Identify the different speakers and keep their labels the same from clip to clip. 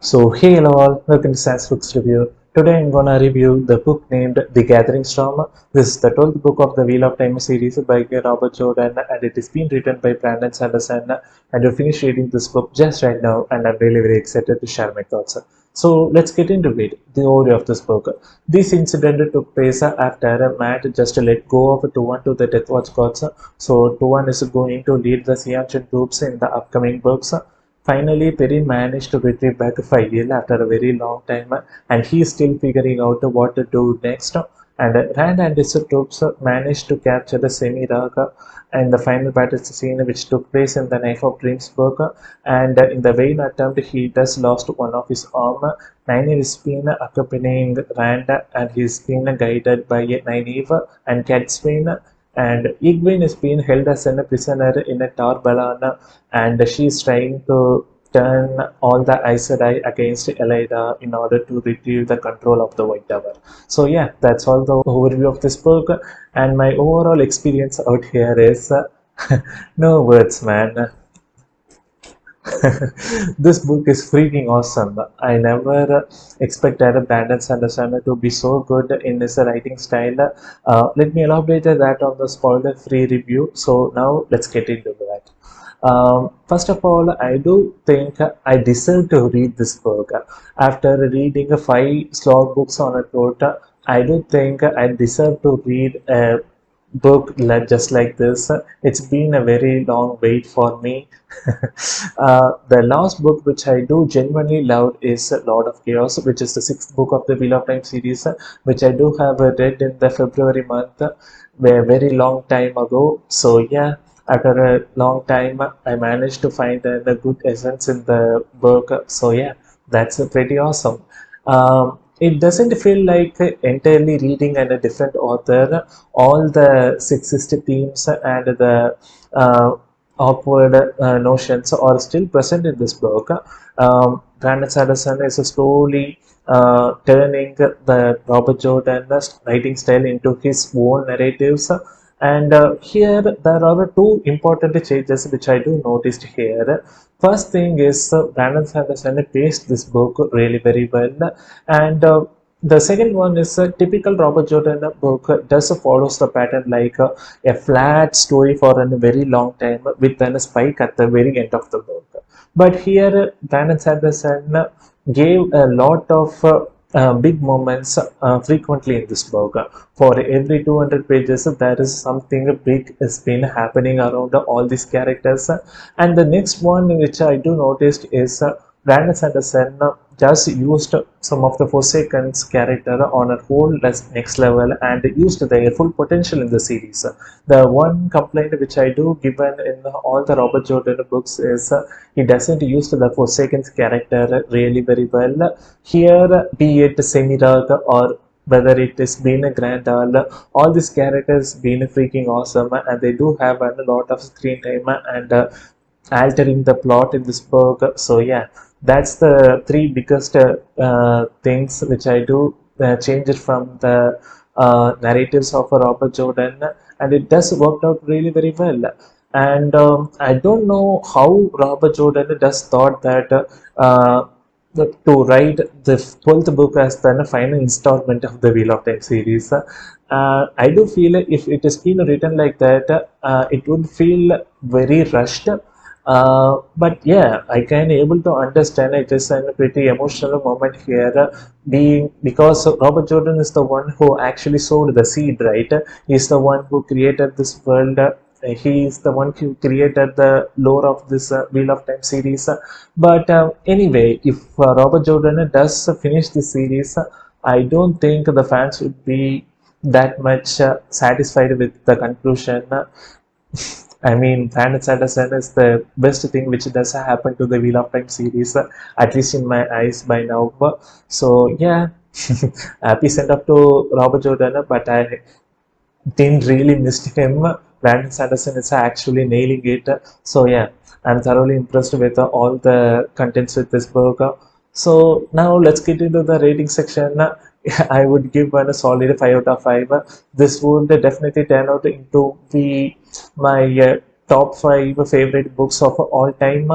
Speaker 1: So hey hello all, welcome to Science Books Review. Today I'm gonna review the book named The Gathering Storm. This is the 12th book of the Wheel of Time series by Robert Jordan, and it is been written by Brandon Sanderson. And I finished reading this book just right now, and I'm really very excited to share my thoughts. So let's get into it. The overview of this book. This incident took place after Matt just let go of Tuan to the Death Watch gods. So Tuan is going to lead the Sianchan troops in the upcoming books. Finally, Perrin managed to retrieve back Fayil after a very long time, and he is still figuring out what to do next. And Rand and his troops managed to capture the Semi-Raga and the final battle scene which took place in the Knife of Dreams book. And in the vain attempt, he does lost one of his arm. Nynaeve is been accompanying Rand, and he's been guided by Nynaeve and Catswain, and Egwene is being held as a prisoner in a tar balloon, and she is trying to turn all the Aes Sedai against Elida in order to retrieve the control of the White Tower. So yeah, that's all the overview of this book, and my overall experience out here is no words, man. This book is freaking awesome. I never expected Brandon Sanderson to be so good in his writing style. Let me elaborate that on the spoiler-free review. So now let's get into that. First of all, I do think I deserve to read this book. After reading five slog books on a total, I do think I deserve to read a book just like this. It's been a very long wait for me. The last book which I do genuinely love is Lord of Chaos, which is the sixth book of the Wheel of Time series, which I do have read in the February month, a very long time ago. So yeah, after a long time, I managed to find a good essence in the book. So yeah, that's pretty awesome. It doesn't feel like entirely reading and a different author. All the sexist themes and the awkward notions are still present in this book. Brandon Sanderson is slowly turning the Robert Jordan writing style into his own narratives. And here there are two important changes which I do noticed here. First thing is Brandon Sanderson paced this book really very well, and the second one is a typical Robert Jordan book does follows the pattern like a flat story for a very long time with a spike at the very end of the book. But here, Brandon Sanderson gave a lot of big moments frequently in this book. For every 200 pages, there is something big has been happening around all these characters. And the next one, which I do notice, is Brandon Sanderson just used some of the Forsaken's character on a whole next level and used their full potential in the series. The one complaint which I do given in all the Robert Jordan books is he doesn't use the Forsaken's character really very well. Here, be it Semirag or whether it is been a grand all these characters been freaking awesome, and they do have a lot of screen time and altering the plot in this book. So yeah, that's the three biggest things which I do change it from the narratives of Robert Jordan, and it does work out really very well. And I don't know how Robert Jordan does thought that to write the 12th book as the final installment of the Wheel of Time series. I do feel if it has been written like that, it would feel very rushed. But yeah, I can able to understand it is a pretty emotional moment here, being because Robert Jordan is the one who actually sowed the seed, right? He's the one who created this world. He is the one who created the lore of this Wheel of Time series. But anyway, if Robert Jordan does finish the series, I don't think the fans would be that much satisfied with the conclusion. I mean, Brandon Sanderson is the best thing which does happen to the Wheel of Time series, at least in my eyes by now. So yeah, happy send up to Robert Jordan, but I didn't really miss him. Brandon Sanderson is actually nailing it. So yeah, I'm thoroughly impressed with all the contents with this book. So now let's get into the rating section. I would give one a solid 5 out of 5. This would definitely turn out into my top 5 favorite books of all time.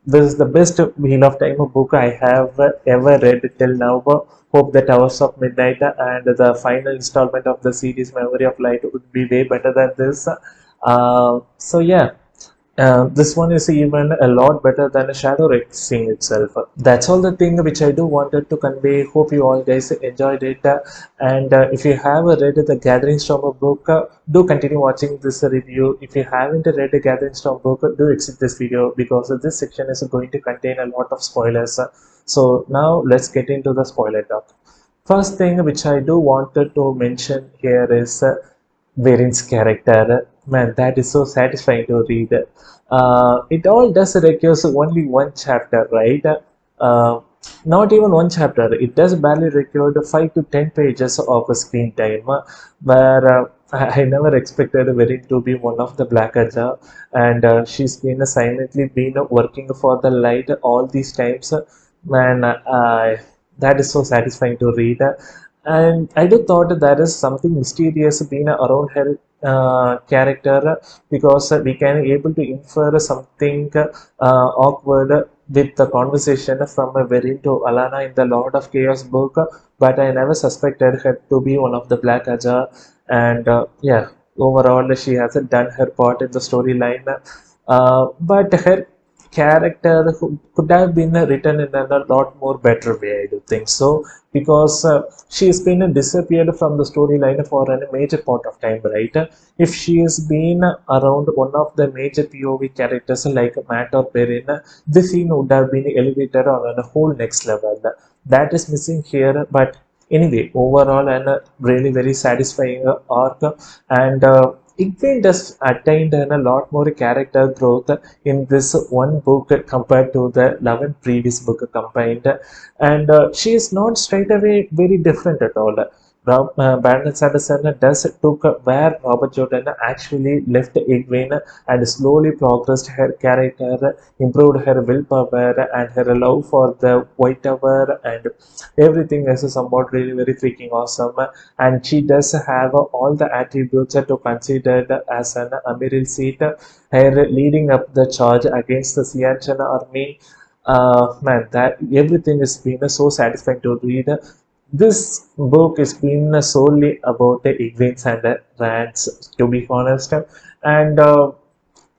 Speaker 1: This is the best Wheel of Time book I have ever read till now. Hope that Hours of Midnight and the final installment of the series Memory of Light would be way better than this. So yeah, this one is even a lot better than a Shadow Racing itself. That's all the thing which I do wanted to convey. Hope you all guys enjoyed it. And if you have read the Gathering Storm book, do continue watching this review. If you haven't read the Gathering Storm book, do exit this video because this section is going to contain a lot of spoilers. So now let's get into the spoiler talk. First thing which I do wanted to mention here is Varin's character. Man, that is so satisfying to read. It all does requires only one chapter, right? Uh, Not even one chapter. It does barely require 5 to 10 pages of screen time, where I never expected Varin to be one of the Black Aja, and she's been silently been working for the light all these times. Man, that is so satisfying to read. And I do thought there is something mysterious being around her character because we can able to infer something awkward with the conversation from a Verin to Alana in the Lord of Chaos book, but I never suspected her to be one of the Black Aja. And yeah, overall she hasn't done her part in the storyline, but her character could have been written in a lot more better way, I do think so, because she has been disappeared from the storyline for a major part of time, right? If she has been around one of the major POV characters like Matt or Perrin, this scene would have been elevated on a whole next level. That is missing here, but anyway, overall and really very satisfying arc, and Igwe does attained a lot more character growth in this one book compared to the 11 previous book combined, and she is not straight away very different at all. Brandon Sanderson does took where Robert Jordan actually left Egwene and slowly progressed her character, improved her willpower and her love for the White Tower, and everything is somewhat really very freaking awesome. And she does have all the attributes to consider as an Amiral seat, her leading up the charge against the Sianchan army. Man, that everything has been so satisfying to read. This book has been solely about the Egwenes and the rants, to be honest. And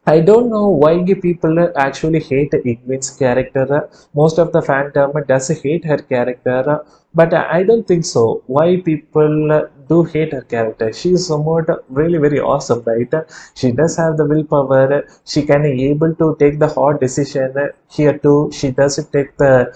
Speaker 1: I don't know why people actually hate Igwin's character. Most of the fandom does hate her character, but I don't think so. Why people do hate her character? She is somewhat really very awesome, right? She does have the willpower. She can able to take the hard decision. Here too, she does take the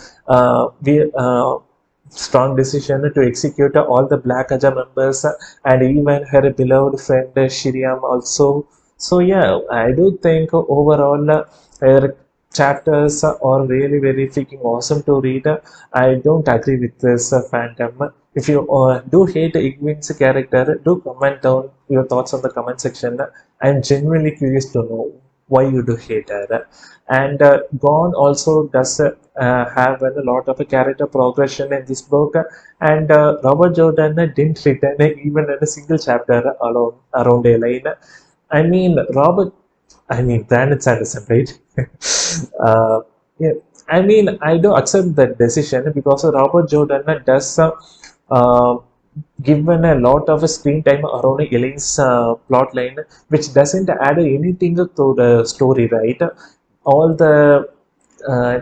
Speaker 1: strong decision to execute all the Black Aja members and even her beloved friend Shiriam also. So yeah, I do think overall her chapters are really very freaking awesome to read. I don't agree with this fandom. If you do hate Igwin's character, do comment down your thoughts on the comment section. I'm genuinely curious to know why you do hate her. And Gone also does have a lot of character progression in this book, and Robert Jordan didn't return even in a single chapter alone around Elaine. I mean, Brandon Sanderson, right? Yeah, I mean, I do accept that decision because Robert Jordan does uh, given a lot of screen time around Elaine's plot line, which doesn't add anything to the story, right? All the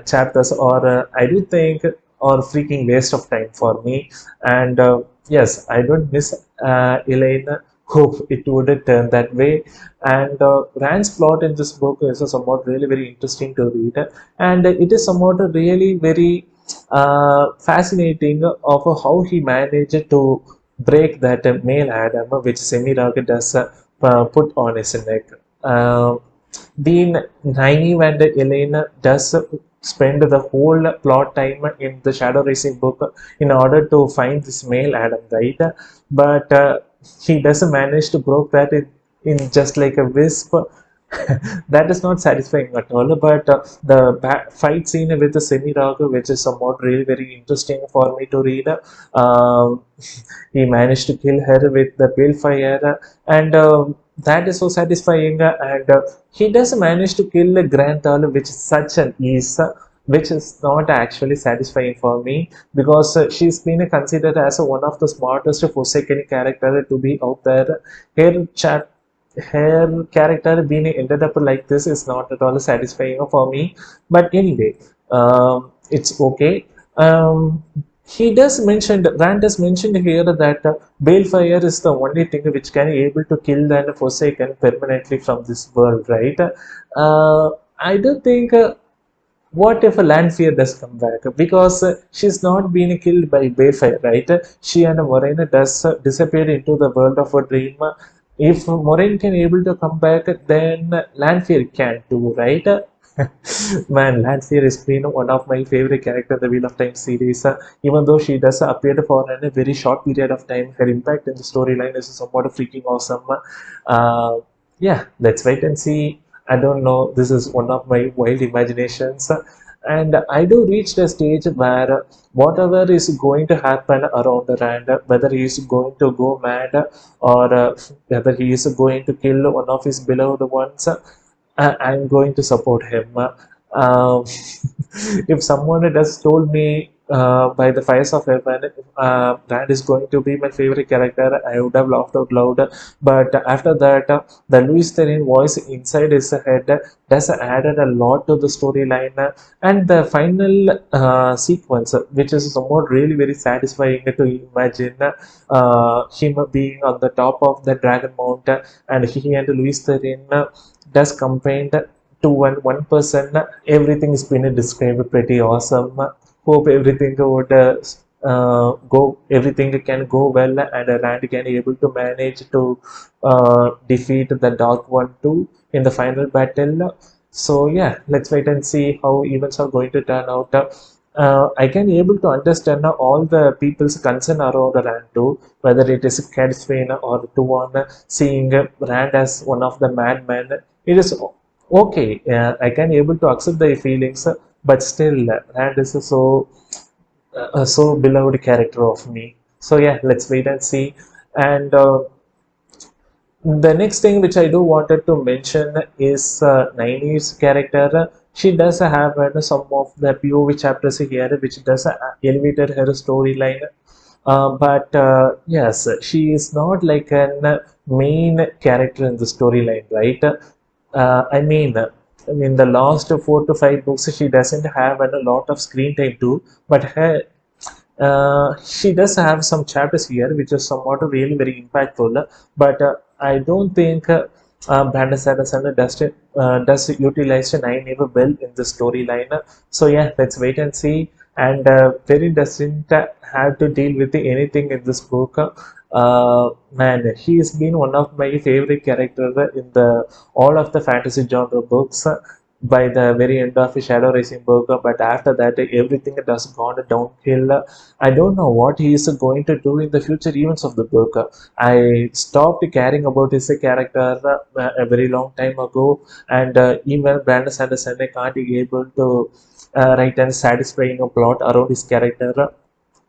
Speaker 1: chapters or I do think are freaking waste of time for me. And yes, I don't miss Elaine. Hope it would turn that way. And Rand's plot in this book is somewhat really very interesting to read, and it is somewhat really very fascinating of how he managed to break that male Adam which Semirag does put on his neck. Uh, being naive and Elena does spend the whole plot time in the Shadow Racing book in order to find this male Adam, right? But he doesn't manage to broke that in just like a wisp. That is not satisfying at all. But the fight scene with the Semirag, which is somewhat really very interesting for me to read. Um, he managed to kill her with the balefire, and that is so satisfying, and he does manage to kill Grand Thal, which is such an ease, which is not actually satisfying for me, because she's been considered as one of the smartest Forsaken character to be out there. Her chat, her character being ended up like this is not at all satisfying for me. But anyway, it's okay. Um, he does mention, Rand has mentioned here that balefire is the only thing which can able to kill the Forsaken permanently from this world, right? I do think what if a Lanfear does come back? Because she's not been killed by Bayfire, right? She and Moraine does disappear into the world of a dream. If Moraine can able to come back, then Lanfear can too, right? Man, Lanfear has been one of my favorite characters in the Wheel of Time series. Even though she does appear for a very short period of time, her impact in the storyline is somewhat freaking awesome. Uh, yeah, let's wait and see. I don't know. This is one of my wild imaginations. And I do reach the stage where whatever is going to happen around Rand, whether he is going to go mad or whether he is going to kill one of his beloved ones, I'm going to support him. If someone had just told me by the fires of heaven, Rand is going to be my favorite character, I would have laughed out loud. But after that, the Louis Therin voice inside his head does added a lot to the storyline, and the final sequence, which is somewhat really very satisfying to imagine, him being on the top of the Dragon Mount, and he and Louis Therin does combined to one person. Everything has been described pretty awesome. Hope everything would everything can go well, and Rand can able to manage to defeat the Dark One too in the final battle. So yeah, let's wait and see how events are going to turn out. I can able to understand all the people's concern around Rand too, whether it is Cadfain or Tuan, seeing Rand as one of the madmen. It is okay. I can able to accept the feelings, but still, Rand is so beloved character of me. So yeah, let's wait and see. And the next thing which I do wanted to mention is Naini's character. She does have some of the POV chapters here, which does elevated her storyline. But yes, she is not like a main character in the storyline, right? I mean, the last 4 to 5 books, she doesn't have a lot of screen time too. But she does have some chapters here which is somewhat really very impactful, but I don't think Brandon Sanderson does utilize Nine Ever well in the storyline. So yeah, let's wait and see. And Perry doesn't have to deal with anything in this book. Man, he has been one of my favorite characters in the all of the fantasy genre books by the very end of Shadow Racing book, but after that everything has gone downhill. I don't know what he is going to do in the future events of the book. I stopped caring about his character a very long time ago, and even Brandon Sanderson can't be able to write a satisfying plot around his character.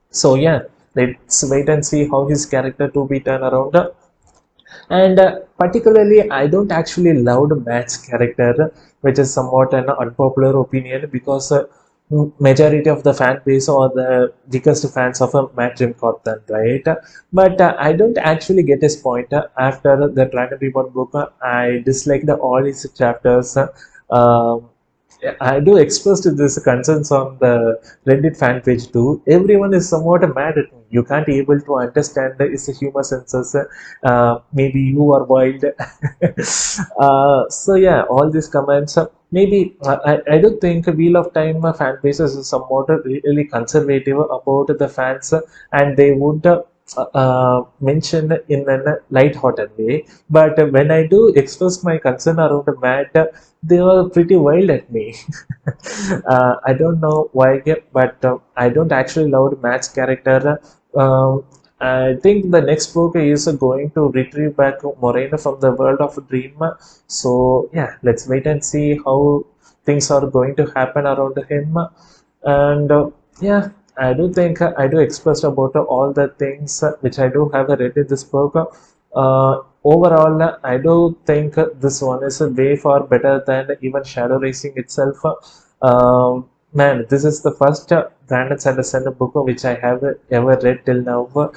Speaker 1: So yeah, let's wait and see how his character to be turned around. And particularly, I don't actually love Matt's character, which is somewhat an unpopular opinion because majority of the fan base are the biggest fans of Matt Jim Cotton, right? But I don't actually get his point. After the Dragon Reborn book, I disliked all his chapters. Um, I do express this concerns on the Reddit fan page too. Everyone is somewhat mad at me. You can't able to understand its humor senses. Maybe you are wild. So yeah, all these comments. Maybe I do think Wheel of Time fan base is somewhat really conservative about the fans, and they would. Mention in a light-hearted way, but when I do express my concern around Matt, they were pretty wild at me. I don't know why, but I don't actually love Matt's character. I think the next book is going to retrieve back Morena from the world of Dream. So yeah, let's wait and see how things are going to happen around him. And yeah, I do think I do express about all the things which I do have read in this book. overall, I do think this one is a way far better than even Shadow Racing itself. Man, this is the first Brandon Sanderson book which I have ever read till now.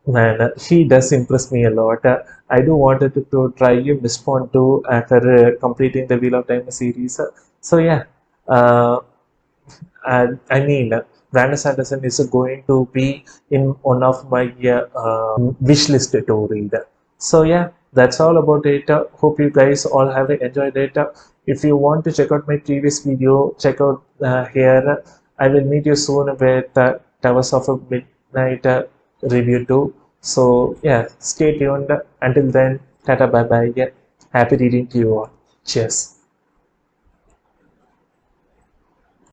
Speaker 1: Man, she does impress me a lot. I do wanted to try Miss Pond 2 after completing the Wheel of Time series. So yeah, uh, and I mean, Brandon Sanderson is going to be in one of my wish list to read. So yeah, that's all about it. Hope you guys all have enjoyed it. If you want to check out my previous video, check out here. I will meet you soon with Towers of a Midnight review too. So yeah, stay tuned. Until then, tata bye bye. Yeah, happy reading to you all. Cheers.